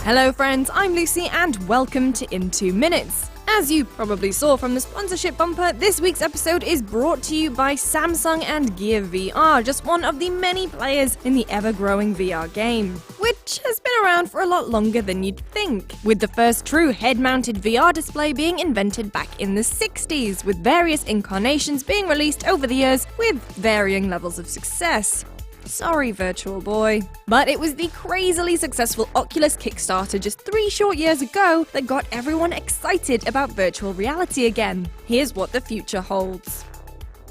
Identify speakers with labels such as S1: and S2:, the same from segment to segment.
S1: Hello friends, I'm Lucy and welcome to In 2 Minutes. As you probably saw from the sponsorship bumper, this week's episode is brought to you by Samsung and Gear VR, just one of the many players in the ever-growing VR game, which has been around for a lot longer than you'd think, with the first true head-mounted VR display being invented back in the 60s, with various incarnations being released over the years with varying levels of success. Sorry, Virtual Boy. But it was the crazily successful Oculus Kickstarter just 3 short years ago that got everyone excited about virtual reality again. Here's what the future holds.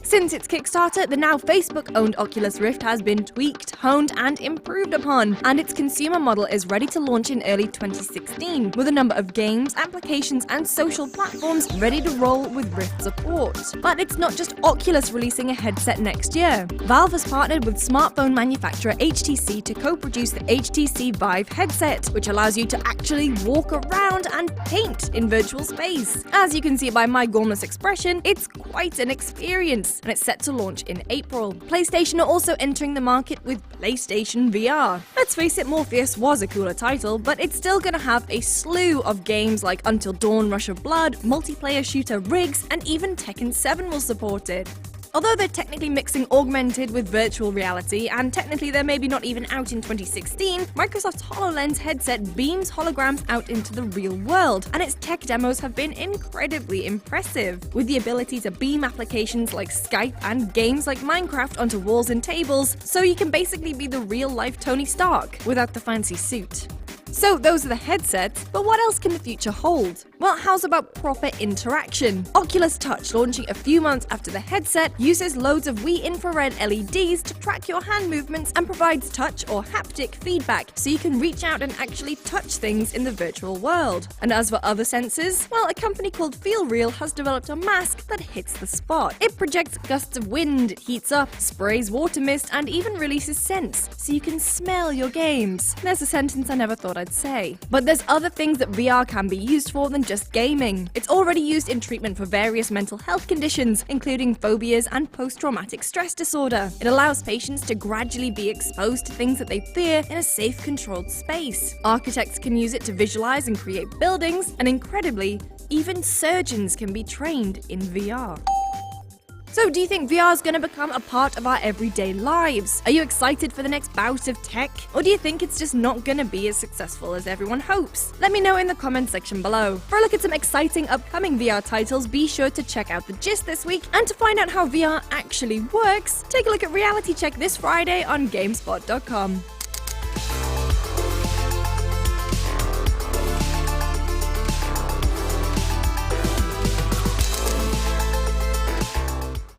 S1: Since its Kickstarter, the now Facebook-owned Oculus Rift has been tweaked, honed, and improved upon, and its consumer model is ready to launch in early 2016, with a number of games, applications, and social platforms ready to roll with Rift support. But it's not just Oculus releasing a headset next year. Valve has partnered with smartphone manufacturer HTC to co-produce the HTC Vive headset, which allows you to actually walk around and paint in virtual space. As you can see by my gormless expression, it's quite an experience, and it's set to launch in April. PlayStation are also entering the market with PlayStation VR. Let's face it, Morpheus was a cooler title, but it's still gonna have a slew of games like Until Dawn Rush of Blood, multiplayer shooter Riggs, and even Tekken 7 will support it. Although they're technically mixing augmented with virtual reality, and technically they're maybe not even out in 2016, Microsoft's Hololens Headset beams holograms out into the real world, and its tech demos have been incredibly impressive, with the ability to beam applications like Skype and games like Minecraft onto walls and tables, so you can basically be the real-life Tony Stark without the fancy suit. So those are the headsets, but what else can the future hold? Well, how's about proper interaction? Oculus Touch, launching a few months after the headset, uses loads of Wii infrared LEDs to track your hand movements and provides touch or haptic feedback, so you can reach out and actually touch things in the virtual world. And as for other sensors, well, a company called FeelReal has developed a mask that hits the spot. It projects gusts of wind, it heats up, sprays water mist, and even releases scents, so you can smell your games. There's a sentence I never thought I'd say. But there's other things that VR can be used for than just gaming. It's already used in treatment for various mental health conditions, including phobias and post-traumatic stress disorder. It allows patients to gradually be exposed to things that they fear in a safe, controlled space. Architects can use it to visualize and create buildings, and incredibly, even surgeons can be trained in VR. So do you think VR is going to become a part of our everyday lives? Are you excited for the next bout of tech? Or do you think it's just not going to be as successful as everyone hopes? Let me know in the comment section below. For a look at some exciting upcoming VR titles, be sure to check out The Gist this week, and to find out how VR actually works, take a look at Reality Check this Friday on GameSpot.com.